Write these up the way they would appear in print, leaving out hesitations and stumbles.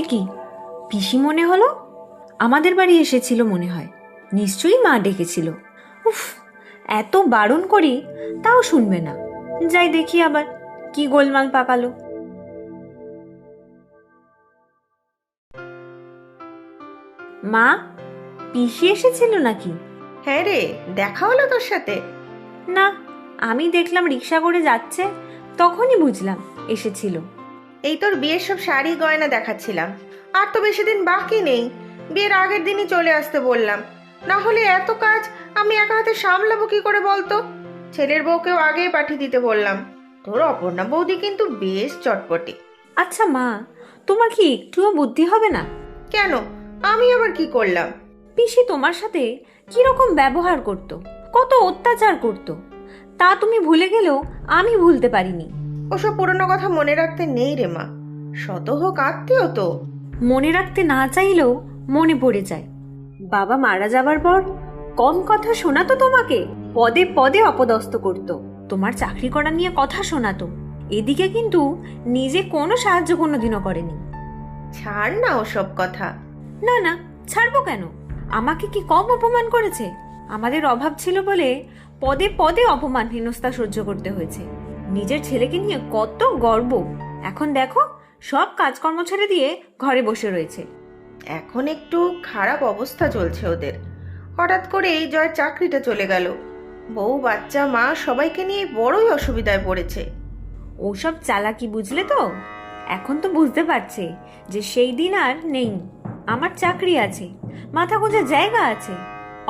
এ কি, পিসি মনে হলো? আমাদের বাড়ি এসেছিল মনে হয়, নিশ্চয়ই মা ডেকেছিল। উফ, এত বারণ করি তাও শুনবে না। যাই দেখি আবার কি গোলমাল পাকালো। মা, পিসি এসেছিল নাকি? হ্যাঁ রে, দেখা হলো তোর সাথে? না, আমি দেখলাম রিক্সা করে যাচ্ছে, তখনই বুঝলাম এসেছিল। এই তোর বিয়ের সব শাড়ি গয়না দেখাচ্ছিলাম। আর তো বেশি দিন বাকি নেই, বিয়ের আগের দিনই চলে আসতে বললাম। না হলে এত কাজ আমি একা হাতে সামলাবো কি করে বলতো? ছেলের বউকেও আগেই পাঠিয়ে দিতে বললাম। তোর অপর্ণা বৌদি কিন্তু বেশ চটপটে। আচ্ছা মা, তোমার কি একটুও বুদ্ধি হবে না? কেন, আমি আবার কি করলাম? পিসি তোমার সাথে কিরকম ব্যবহার করত, কত অত্যাচার করত, তা তুমি ভুলে গেলেও আমি ভুলতে পারিনি। ওসব পুরনো কথা মনে রাখতে নেই রে মা, শত হোক আত্মীয় তো। মনে রাখতে না চাইলেও মনে পড়ে যায়। বাবা মারা যাবার পর কম কথা শোনাতো তোমাকে, পদে পদে অপদস্থ করত, তোমার চাকরি করা নিয়ে কথা শোনাতো। এদিকে কিন্তু নিজে কোনো সাহায্য কোনোদিনও করেনি। ছাড় না ওসব কথা। না না, ছাড়বো কেন? আমাকে কি কম অপমান করেছে? আমাদের অভাব ছিল বলে পদে পদে অপমান হেনস্থা সহ্য করতে হয়েছে। নিজের ছেলেকে নিয়ে কত গর্ব, এখন দেখো সব কাজকর্ম ছেড়ে দিয়ে ঘরে বসে রয়েছে। এখন একটু খারাপ অবস্থা চলছে ওদের। হঠাৎ করে এই জয়ের চাকরিটা চলে গেল, বউ বাচ্চা মা সবাইকে নিয়ে বড়ই অসুবিধায় পড়েছে। ওসব চালাকি বুঝলে তো? এখন তো বুঝতে পারছে যে সেই দিন আর নেই। আমার চাকরি আছে, মাথা গোঁজার জায়গা আছে,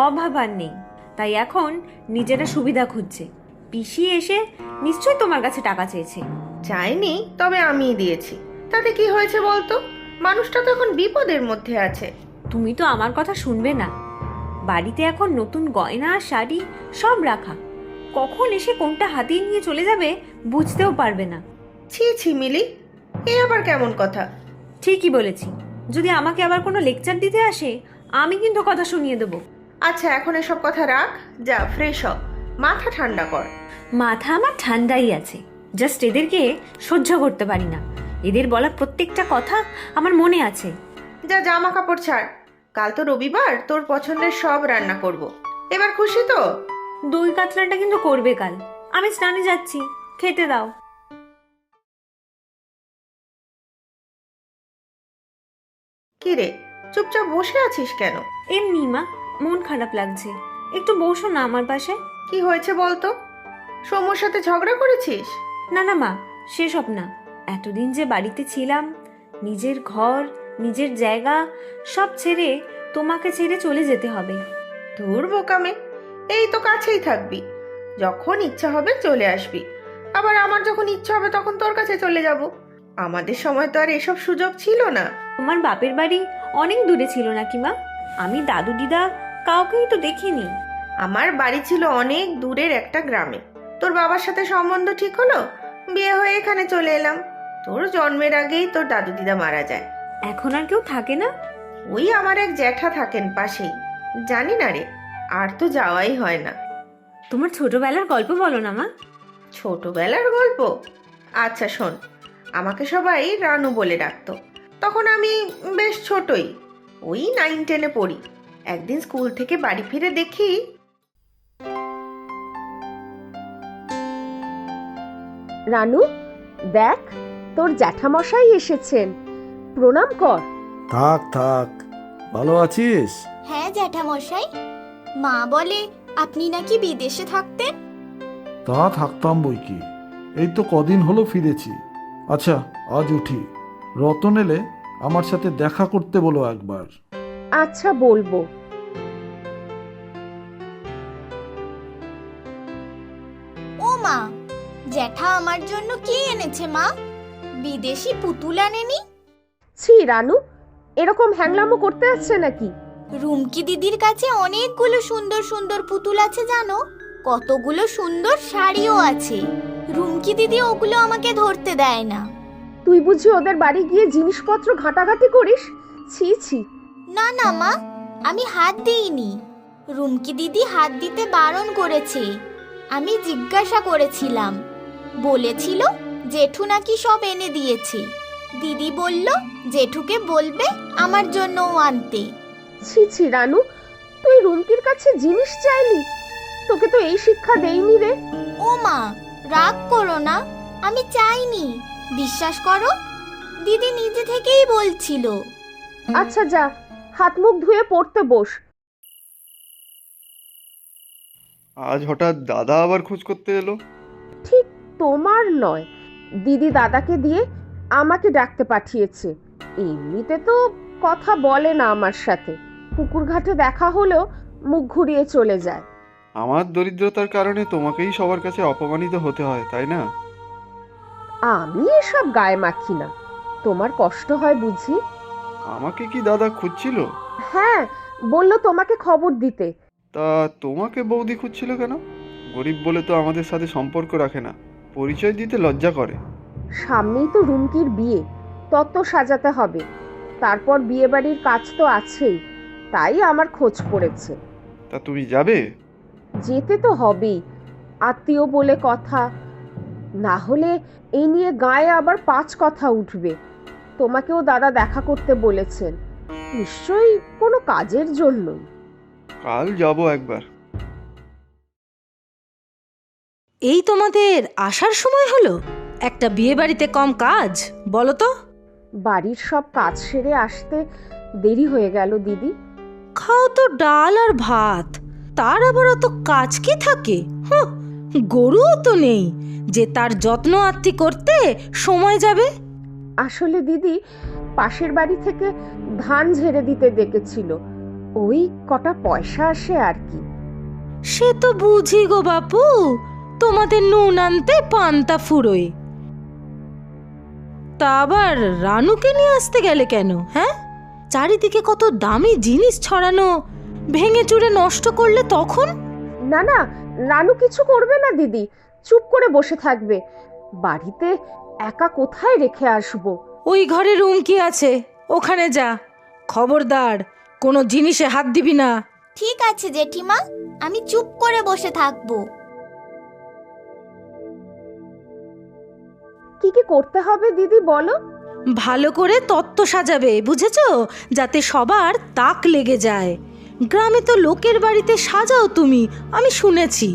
অভাব আর নেই। তাই এখন নিজেরা সুবিধা খুঁজছে। পিসি এসে নিশ্চয়ই তোমার কাছে টাকা চেয়েছে। চাইনি, তবে আমিই দিয়েছি। তাতে কি হয়েছে বলতো? মানুষটা তো এখন বিপদের মধ্যে আছে। তুমি তো আমার কথা শুনবে না। বাড়িতে এখন নতুন গয়না শাড়ি সব রাখা, কখন এসে কোনটা হাতিয়ে নিয়ে চলে যাবে বুঝতেও পারবে না। ছি ছি মিলি, এ আবার কেমন কথা? ঠিকই বলেছি, যদি আমাকে আবার কোনো লেকচার দিতে আসে আমি কিন্তু কথা শুনিয়ে দেবো। আচ্ছা, এখন এসব কথা রাখ, যা ফ্রেশ হ, মাথা ঠান্ডা কর। মাথা আমার ঠান্ডাই আছে, জাস্ট এদেরকে সহ্য করতে পারি না। এদের বলা প্রত্যেকটা কথা আমার মনে আছে। যা জামা কাপড় ছাড়, কাল তো রবিবার, তোর পছন্দের সব রান্না করব। এবার খুশি তো? দই কাতলাটা কিন্তু করবে কাল। আমি স্নানে যাচ্ছি, খেতে দাও। কি রে, চুপচাপ বসে আছিস কেন? এমনি মা, মন খারাপ লাগছে, একটু বসো না আমার পাশে। কি হয়েছে বলতো? সৌম্যর সাথে ঝগড়া করেছিস? না না মা, সেসব না। এতদিন যে বাড়িতে ছিলাম, নিজের ঘর নিজের জায়গা সব ছেড়ে তোমাকে ছেড়ে চলে যেতে হবে। ধুর বোকামে, এই তো কাছেই থাকবি, যখন ইচ্ছা হবে চলে আসবি। আবার আমার যখন ইচ্ছা হবে তখন তোর কাছে চলে যাব। আমাদের সময় তো আর এসব সুযোগ ছিল না। তোমার বাপের বাড়ি অনেক দূরে ছিল নাকি মা? আমি দাদু দিদা কাউকেই তো দেখিনি। আমার বাড়ি ছিল অনেক দূরের একটা গ্রামে। তোর বাবার সাথে সম্বন্ধ ঠিক হলো, বিয়ে হয়ে এখানে চলে এলাম। তোর জন্মের আগেই তোর দাদু দিদা মারা যায়। এখন আর কেউ থাকে না? ওই আমার এক জ্যাঠা থাকেন পাশেই। জানি না রে, আর তো যাওয়াই হয় না। তোমার ছোটবেলার গল্প বলো না মা। ছোটবেলার গল্প? আচ্ছা শোন, আমাকে সবাই রানু বলে ডাকতো। তখন আমি বেশ ছোটই, ওই 9-10-এ পড়ি। একদিন স্কুল থেকে বাড়ি ফিরে দেখি। রানু, দেখ তোর জ্যাঠামশাই এসেছেন, প্রণাম কর। থাক থাক, ভালো আছিস? হ্যাঁ জ্যাঠামশাই, মা বলে আপনি নাকি বিদেশে থাকতেন। তা থাকতাম বই কি, এই তো কদিন হলো ফিরেছি। আচ্ছা আজ উঠি, রতন এলে আমার সাথে দেখা করতে বলো একবার। আচ্ছা বলবো। ও মা, জ্যাঠা আমার জন্য কি এনেছে মা? বিদেশি পুতুল আনেনি? ছি রানু, এরকম হ্যাংলামো করতে আসছে নাকি? রুমকি দিদির কাছে অনেকগুলো সুন্দর সুন্দর পুতুল আছে জানো, কতগুলো সুন্দর শাড়িও আছে। রুমকি দিদি ওগুলো আমাকে ধরতে দেয় না। তুই বুঝি ওদের বাড়ি গিয়ে জিনিসপত্র ঘাটাঘাটি করিস? ছি ছি। না না মা, আমি হাত দিইনি। রুমকি দিদি হাত দিতে বারণ করেছে। আমি জিজ্ঞাসা করেছিলাম, বলেছিল জেঠু নাকি সব এনে দিয়েছে। দিদি বলল জেঠুকে বলবে আমার জন্যও আনতে। ছি ছি রানু, তুই রুমকির কাছে জিনিস চাইলি? তোকে তো এই শিক্ষা দেইনি রে। ও মা, রাগ করো না, আমি চাইনি, বিশ্বাস করো, দিদি নিজে থেকেই বলছিল। আচ্ছা যা, হাত মুখ ধুয়ে পড়তে বস। আজ হঠাৎ দাদা আবার খোঁজ করতে এলো? ঠিক তোমার নয়, দিদি দাদাকে দিয়ে আমাকে ডাকতে পাঠিয়েছে। এমনিতে তো কথা বলে না আমার সাথে, পুকুর ঘাটে দেখা হলেও মুখ ঘুরিয়ে চলে যায়। আমার দরিদ্রতার কারণে তোমাকেই সবার কাছে অপমানিত হতে হয়, তাই না? আমি এসব গায়ে মাখি না, তোমার কষ্ট হয় বুঝি। আমাকে কি দাদা খুঁজছিল? হ্যাঁ, বললো তোমাকে খবর দিতে। তা তোমাকে বৌদি খুঁজছিল কেন? গরিব বলে তো আমাদের সাথে সম্পর্ক রাখে না, পরিচয় দিতে লজ্জা করে। সামনেই তো রুমকির বিয়ে, তত্ত্ব সাজাতে হবে, তারপর বিয়ে বাড়ির কাজ তো আছেই, তাই আমার খোঁজ পড়েছে। তা তুমি যাবে? যেতে তো হবেই, আত্মীয় বলে কথা, না হলে এই নিয়ে গায়ে আবার 5 কথা উঠবে। তোমাকেও দাদা দেখা করতে বলেছেন, নিশ্চয়ই কোনো কাজের জন্যই। কাল যাব একবার। এই তোমাদের আসার সময় হলো? একটা বিয়ে বাড়িতে কম কাজ, বলো তো? বাড়ির সব কাজ সেরে আসতে দেরি হয়ে গেল দিদি। খাও তো ডাল আর ভাত, তার আবার অত কাজ কি থাকে? গরুও তো নেই যে তার যত্ন আত্তি করতে সময় যাবে। আসলে দিদি পাশের বাড়ি থেকে ধান ঝেড়ে দিতে ডেকেছিল, ওই কটা পয়সা আসে আর কি। সে তো বুঝি গো বাপু, তোমাদের নুন আনতে পান্তা ফুরোয়। তা আবার রানুকে নিয়ে আসতে গেলে কেন? হ্যাঁ, চারিদিকে কত দামি জিনিস ছড়ানো, ভেঙে চুরে নষ্ট করলে তখন? না না, রানু কিছু করবে না দিদি, চুপ করে বসে থাকবে। বাড়িতে একা কোথায় রেখে আসবো? ওই ঘরে রুম কি আছে, ওখানে যা। খবরদার, কোনো জিনিসে হাত দিবি না। ঠিক আছে জেঠিমা, আমি চুপ করে বসে থাকবো। কি কি করতে হবে দিদি বলো? ভালো করে তত্ত্ব সাজাবে, বুঝেছো? যাতে সবার তাক লেগে যায়। গ্রামে তো লোকের বাড়িতে সাজাও তুমি, আমি শুনেছি।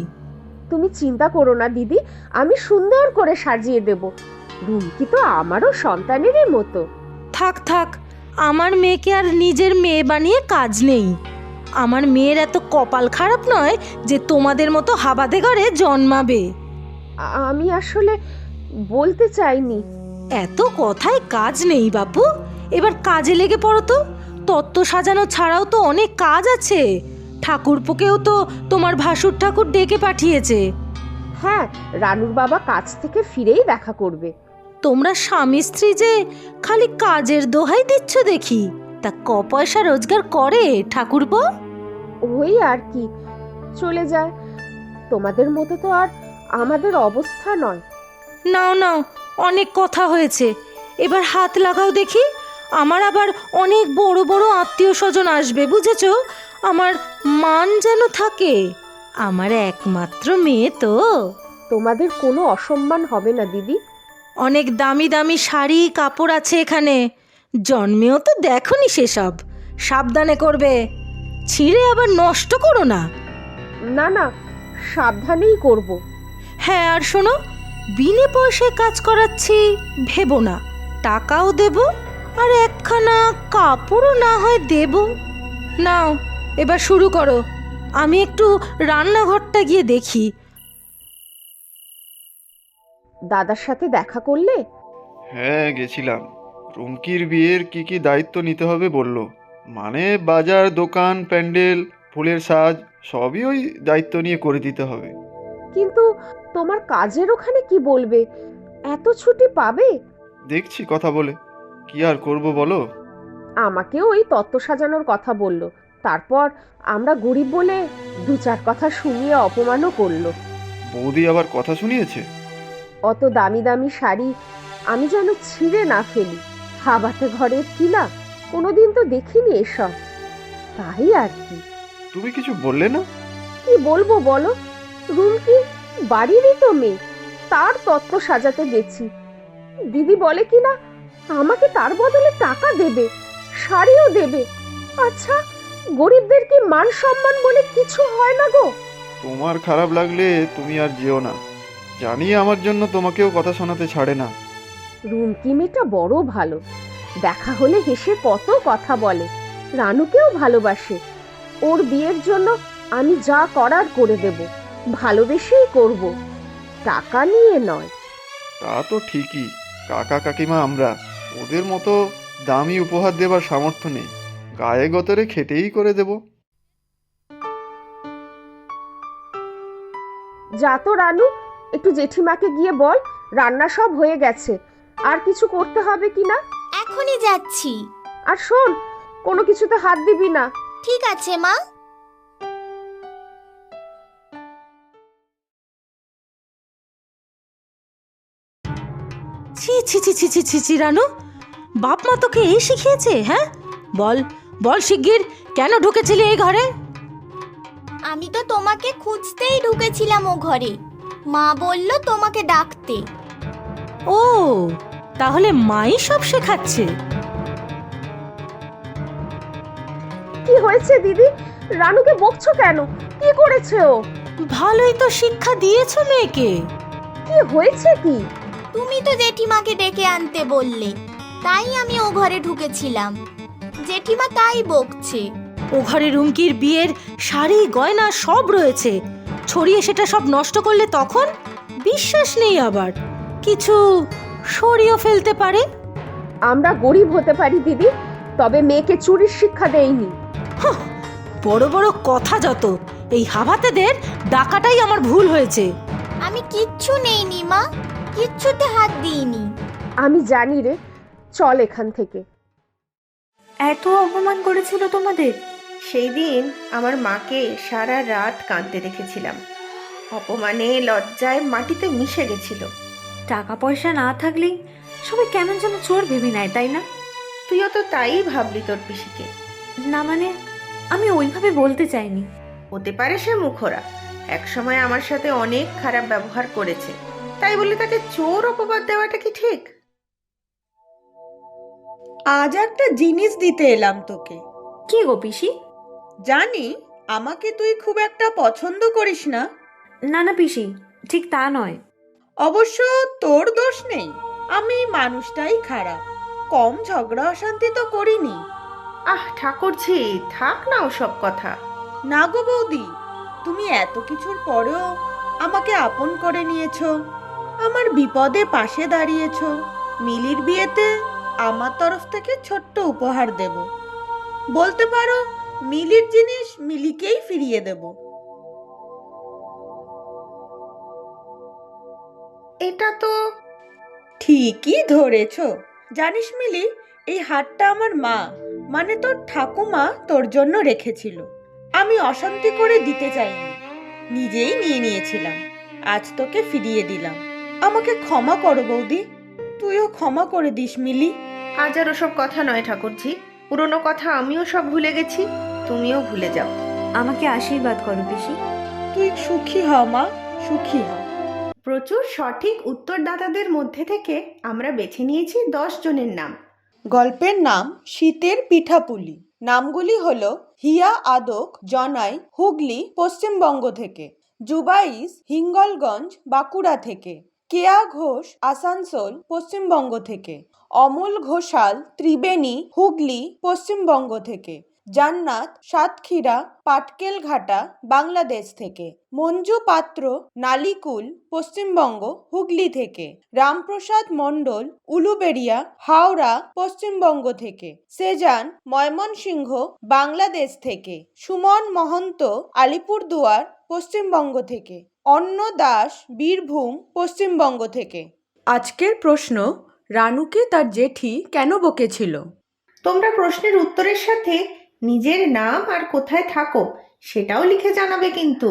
তুমি চিন্তা করো না দিদি, আমি সুন্দর করে সাজিয়ে দেব। রুমকি তো আমারও সন্তানেরই মতো। থাক থাক, আমার মেয়েকে আর নিজের মেয়ে বানিয়ে কাজ নেই। আমার মেয়ের এত কপাল খারাপ নয় যে তোমাদের মতো হাবাদে ঘরে জন্মাবে। আমি আসলে বলতে চাইনি। এত কথায় কাজ নেই বাপু, এবার কাজে লেগে পড়ো তো। তত্ত্ব সাজানো ছাড়াও তো অনেক কাজ আছে। ঠাকুরপোকেও তো তোমার ভাসুর ঠাকুর ডেকে পাঠিয়েছে। হ্যাঁ, রানুর বাবা কাজ থেকে ফিরেই দেখা করবে। তোমরা স্বামী স্ত্রী যে খালি কাজের দোহাই দিচ্ছ দেখি, তা ক পয়সা রোজগার করে ঠাকুরপো? ওই আর কি, চলে যায়। তোমাদের মতো তো আর আমাদের অবস্থা নয়। নাও নাও, অনেক কথা হয়েছে, এবার হাত লাগাও দেখি। আমার আবার অনেক বড় বড় আত্মীয় স্বজন আসবে, বুঝেছো? আমার মান যেন থাকে, আমার একমাত্র মেয়ে তো। তোমাদের কোনো অসম্মান হবে না দিদি। অনেক দামি দামি শাড়ি কাপড় আছে এখানে, জন্মেও তো দেখোনি সেসব। সাবধানে করবে, ছিঁড়ে আবার নষ্ট করো না। না না, সাবধানেই করব। হ্যাঁ, আর শোনো, বিনে পয়সায় কাজ করাচ্ছি ভেবো না, টাকাও দেব, আর একখানা কাপড়ও না হয় দেব। নাও, এবার শুরু করো, আমি একটু রান্নাঘরটা গিয়ে দেখি। দাদার সাথে দেখা করলে? হ্যাঁ, গেছিলাম। রুমকির বিয়ের কি কি দায়িত্ব নিতে হবে বলল, মানে বাজার, দোকান, প্যান্ডেল, ফুলের সাজ, সবই ওই দায়িত্ব নিয়ে করে দিতে হবে। কিন্তু তোমার কাজের ওখানে কি বলবে? এত ছুটি পাবে? দেখছি কথা বলে, কি আর করব বলো। আমাকেও ওই তত্ত্ব সাজানোর কথা বলল, তারপর আমরা গরিব বলে 2-4 কথা শুনিয়ে অপমানও করলো। বৌদি আবার কথা শুনিয়েছে? অত দামি দামি শাড়ি আমি যেন ছিঁড়ে না ফেলি। হাবাতে ঘরের কিনা, কোনোদিন তো দেখিনি এসব, তাই আর কি। তুমি কিছু বললে না? কি বলবো বলো, রুমকি বাড়িরই তো মেয়ে, তার তত্ত্ব সাজাতে গেছি। দিদি বলে কিনা আমাকে তার বদলে টাকা দেবে, শাড়িও দেবে। আচ্ছা, গরিবদের কি মান সম্মান বলে কিছু হয় না গো? তোমার খারাপ লাগলে তুমি আর যেও না, জানি আমার জন্য তোমাকেও কথা শোনাতে ছাড়ে না। রুমকি মেয়েটা বড় ভালো, দেখা হলে হেসে কত কথা বলে, রানুকেও ভালোবাসে। ওর বিয়ের জন্য আমি যা করার করে দেব, ভালোবেসেই করব, টাকা নিয়ে নয়। তা তো ঠিকই, কাকা কাকিমা আমরা, ওদের মতো দামি উপহার দেবার সামর্থ্য নেই, গায়ে গতরে খেটেই করে দেব। যা তো রানু, একটু জেঠিমাকে গিয়ে বল রান্না সব হয়ে গেছে, আর কিছু করতে হবে কিনা। এখনই যাচ্ছি। আর শোন, কোনো কিছুতে হাত দিবি না। ঠিক আছে মা। ছি ছি ছি ছি ছি ছি ছি রানু, বাপ মা তোকে এই শিখিয়েছে? হ্যাঁ, বল বল শিগগির, কেন ঢুকেছিলি এই ঘরে? আমি তো তোমাকে খুঁজতেই ঢুকেছিলাম ও ঘরে, মা বলল তোমাকে ডাকতে। ও, তাহলে মাই সব শেখাচ্ছে। কি হয়েছে দিদি? রানুকে বকছো কেন? কি করেছে ও? ভালোই তো শিক্ষা দিয়েছো মেয়েকে। কি হয়েছে কি? তুমি তো জেঠিমাকে ডেকে আনতে বললে, তাই আমি ও ঘরে ঢুকেছিলাম। জেঠিমা তাই বকছে। ও ঘরে রুমকির বিয়ের শাড়ি গয়না সব রয়েছে, ছড়িয়ে সেটা সব নষ্ট করলে তখন বিশ্বাস নেই আবার কিছু সরিয়ে ফেলতে পারে। আমরা গরিব হতে পারি দিদি, তবে মেয়েকে চুরির শিক্ষা দেইনি। বড় বড় কথা যত, এই হাভাতেদের ডাকাটাই আমার ভুল হয়েছে। আমি কিচ্ছু নেইনি মা, কিচ্ছুতে হাত দিইনি। আমি জানি রে, চল এখান থেকে। এত অপমান করেছিল তোমাদের? সেই দিন আমার মাকে সারা রাত কাঁদতে দেখেছিলাম, অপমানে লজ্জায় মাটিতে মিশে গেছিল। টাকা পয়সা না থাকলেই সবাই কেমন যেন চোর ভেবে নেয়, তাই না? তুইও তো তাই ভাবলি তোর পিসিকে। না মানে, আমি ওইভাবে বলতে চাইনি। হতে পারে সে মুখরা, একসময় আমার সাথে অনেক খারাপ ব্যবহার করেছে, তাই বলে তাকে চোর অপবাদ দেওয়াটা কি ঠিক? আজ একটা জিনিস দিতে এলাম তোকে। কি গো পিসি? জানি আমাকে তুই খুব একটা পছন্দ করিস না, না না পিসি, ঠিক তা নয়। অবশ্য তোর দোষ নেই, আমি মানুষটাই খারাপ, কম ঝগড়া অশান্তি তো করিনি। আহ ঠাকুরঝি, থাক না ওসব কথা। না গো বৌদি, তুমি এত কিছুর পরেও আমাকে আপন করে নিয়েছো, আমার বিপদে পাশে দাঁড়িয়েছো। মিলির বিয়েতে আমার তরফ থেকে ছোট্ট উপহার দেব, বলতে পারো মিলির জিনিস মিলিকেই ফিরিয়ে দেব। এটা তো ঠিকই ধরেছ। জানিস মিলি, এই হারটা আমার মা মানে তোর ঠাকুমা তোর জন্য রেখেছিল। আমি অশান্তি করে দিতে চাইনি, নিজেই নিয়ে নিয়েছিলাম, আজ তোকে ফিরিয়ে দিলাম। আমাকে ক্ষমা করো বৌদি, তুইও ক্ষমা করে দিস মিলি। আজ আর ওসব কথা নয় ঠাকুরঝি, পুরনো কথা আমিও সব ভুলে গেছি, তুমিও ভুলে যাও। আমাকে আশীর্বাদ করো পিসি। তুই সুখী হ মা, সুখী হ। প্রচুর সঠিক উত্তরদাতাদের মধ্যে থেকে আমরা বেছে নিয়েছি 10 জনের নাম। গল্পের নাম শীতের পিঠাপুলি। নামগুলি হলো হিয়া আদক, জনাই, হুগলি, পশ্চিমবঙ্গ থেকে; জুবাইস, হিঙ্গলগঞ্জ, বাঁকুড়া থেকে; কেয়া ঘোষ, আসানসোল, পশ্চিমবঙ্গ থেকে; অমল ঘোষাল, ত্রিবেণী, হুগলি, পশ্চিমবঙ্গ থেকে; জান্নাত, সাতক্ষীরা, পাটকেলঘাটা, বাংলাদেশ থেকে; মঞ্জু পাত্র, নালিকুল, পশ্চিমবঙ্গ, হুগলি থেকে; রামপ্রসাদ মণ্ডল, উলুবেড়িয়া, হাওড়া, পশ্চিমবঙ্গ থেকে; সেজান, ময়মনসিংহ, বাংলাদেশ থেকে; সুমন মহন্ত, আলিপুরদুয়ার, পশ্চিমবঙ্গ থেকে; অন্ন দাস, বীরভূম, পশ্চিমবঙ্গ থেকে। আজকের প্রশ্ন, রানুকে তার জেঠি কেন বকেছিল? তোমরা প্রশ্নের উত্তরের সাথে নিজের নাম আর কোথায় থাকো সেটাও লিখে জানাবে কিন্তু।